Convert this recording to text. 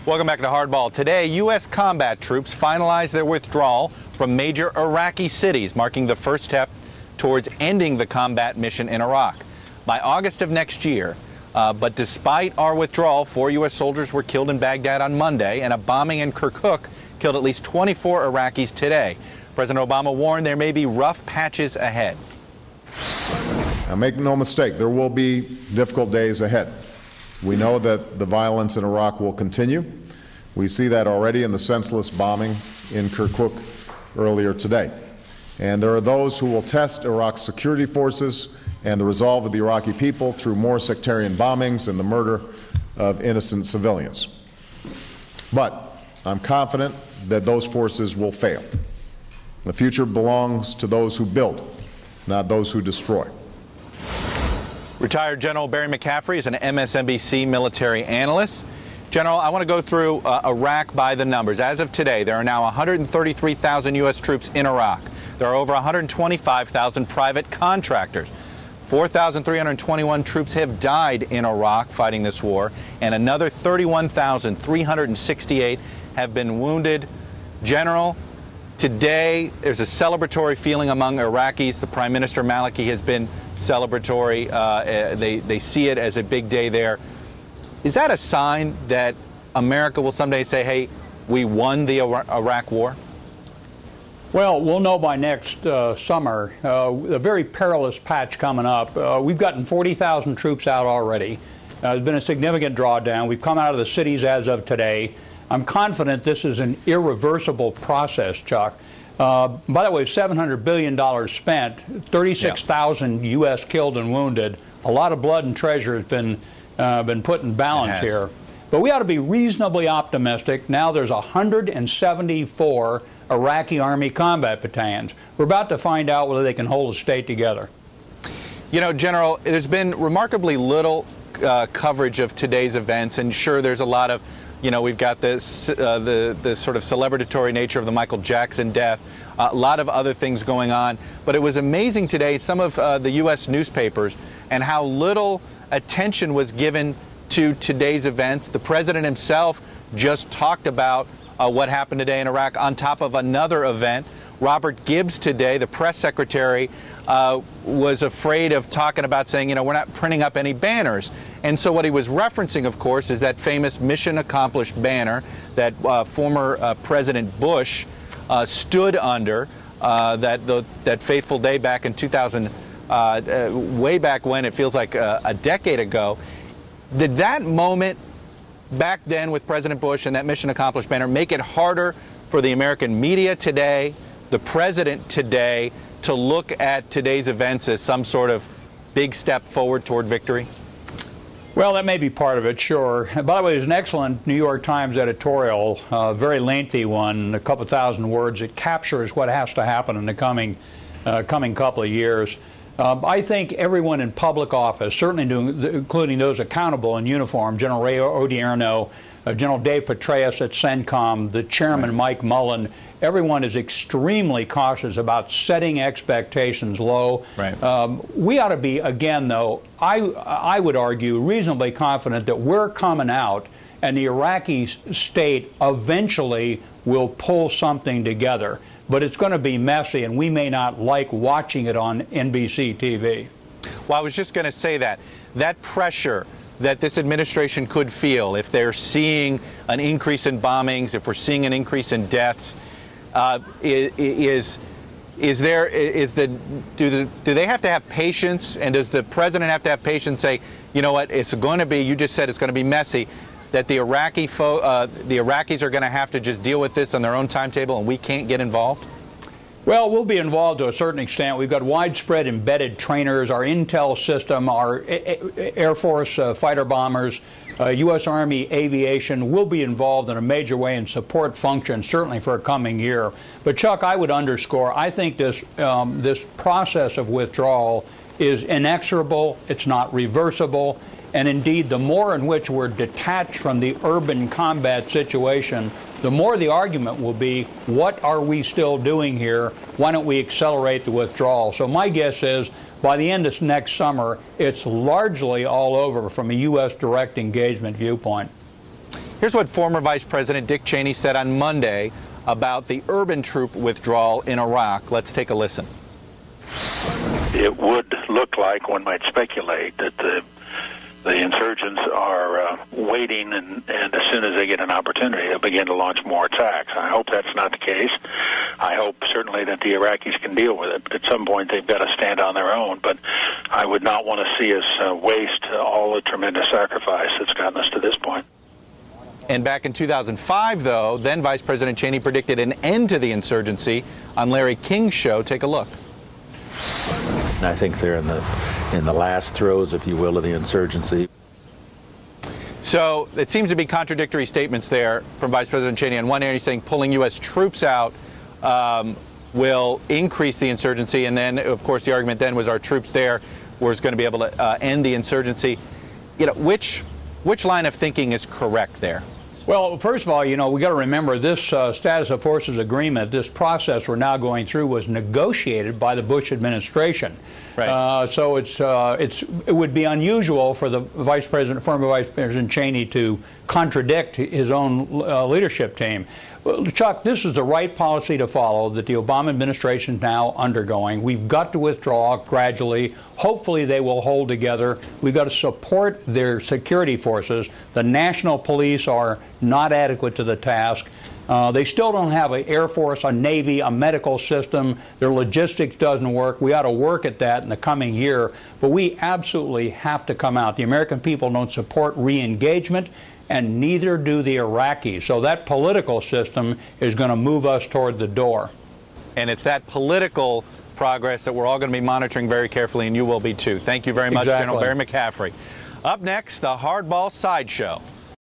Welcome back to Hardball. Today, U.S. combat troops finalized their withdrawal from major Iraqi cities, marking the first step towards ending the combat mission in Iraq by August of next year. But despite our withdrawal, 4 U.S. soldiers were killed in Baghdad on Monday, and a bombing in Kirkuk killed at least 24 Iraqis today. President Obama warned there may be rough patches ahead. Now, make no mistake, there will be difficult days ahead. We know that the violence in Iraq will continue. We see that already in the senseless bombing in Kirkuk earlier today. And there are those who will test Iraq's security forces and the resolve of the Iraqi people through more sectarian bombings and the murder of innocent civilians. But I'm confident that those forces will fail. The future belongs to those who build, not those who destroy. Retired General Barry McCaffrey is an MSNBC military analyst. General, I want to go through Iraq by the numbers. As of today, there are now 133,000 U.S. troops in Iraq. There are over 125,000 private contractors. 4,321 troops have died in Iraq fighting this war, and another 31,368 have been wounded. General, today there's a celebratory feeling among Iraqis. The Prime Minister Maliki has been celebratory. They see it as a big day there. Is that a sign that America will someday say, hey, we won the Iraq war? Well, we'll know by next summer. A very perilous patch coming up. We've gotten 40,000 troops out already. There's been a significant drawdown. We've come out of the cities as of today. I'm confident this is an irreversible process, Chuck. By the way, $700 billion spent, 36,000 U.S. killed and wounded. A lot of blood and treasure has been put in balance here. But we ought to be reasonably optimistic. Now there's 174 Iraqi Army combat battalions. We're about to find out whether they can hold the state together. You know, General, there's been remarkably little coverage of today's events, and sure, there's a lot of, you know, we've got this the sort of celebratory nature of the Michael Jackson death, a lot of other things going on. But it was amazing today, some of the U.S. newspapers, and how little attention was given to today's events. The president himself just talked about what happened today in Iraq on top of another event. Robert Gibbs today, the press secretary, was afraid of talking about saying, you know, we're not printing up any banners. And so what he was referencing, of course, is that famous Mission Accomplished banner that former President Bush stood under that fateful day back in 2000, way back when, it feels like a decade ago. Did that moment back then with President Bush and that Mission Accomplished banner make it harder for the American media today, the president today, to look at today's events as some sort of big step forward toward victory? Well, that may be part of it, sure. By the way, there's an excellent New York Times editorial, a very lengthy one, a couple thousand words. It captures what has to happen in the coming couple of years. I think everyone in public office, certainly including those accountable in uniform, General Ray Odierno, General Dave Petraeus at CENTCOM, the chairman Mike Mullen, everyone is extremely cautious about setting expectations low. Right. We ought to be, again, though, I would argue, reasonably confident that we're coming out and the Iraqi state eventually will pull something together. But it's going to be messy, and we may not like watching it on NBC TV. Well, I was just going to say that pressure that this administration could feel if they're seeing an increase in bombings, if we're seeing an increase in deaths, do they have to have patience, and does the president have to have patience, say, you know what, it's going to be, you just said it's going to be messy, that the Iraqis are going to have to just deal with this on their own timetable and we can't get involved? Well, we'll be involved to a certain extent. We've got widespread embedded trainers, our intel system, our Air Force fighter bombers, U.S. Army aviation will be involved in a major way in support functions, certainly for a coming year. But, Chuck, I would underscore, I think this process of withdrawal is inexorable. It's not reversible. And indeed, the more in which we're detached from the urban combat situation, the more the argument will be, what are we still doing here? Why don't we accelerate the withdrawal? So my guess is, by the end of next summer, it's largely all over from a U.S. direct engagement viewpoint. Here's what former Vice President Dick Cheney said on Monday about the urban troop withdrawal in Iraq. Let's take a listen. It would look like, one might speculate, that the insurgents are waiting, and as soon as they get an opportunity, they'll begin to launch more attacks. I hope that's not the case. I hope certainly that the Iraqis can deal with it. At some point, they've got to stand on their own, but I would not want to see us waste all the tremendous sacrifice that's gotten us to this point. And back in 2005, though, then Vice President Cheney predicted an end to the insurgency on Larry King's show. Take a look. I think they're in the last throes, if you will, of the insurgency. So it seems to be contradictory statements there from Vice President Cheney. On one hand, he's saying pulling U.S. troops out will increase the insurgency, and then, of course, the argument then was our troops there was going to be able to end the insurgency. You know, which line of thinking is correct there? Well, first of all, you know, we got to remember this status of forces agreement, this process we're now going through, was negotiated by the Bush administration. Right. So it would be unusual for the former Vice President Cheney to contradict his own leadership team. Well, Chuck, this is the right policy to follow that the Obama administration is now undergoing. We've got to withdraw gradually. Hopefully they will hold together. We've got to support their security forces. The national police are not adequate to the task. They still don't have an Air Force, a Navy, a medical system. Their logistics doesn't work. We ought to work at that in the coming year. But we absolutely have to come out. The American people don't support re-engagement, and neither do the Iraqis. So that political system is going to move us toward the door. And it's that political progress that we're all going to be monitoring very carefully, and you will be too. Thank you very much, Exactly. General Barry McCaffrey. Up next, the Hardball Sideshow.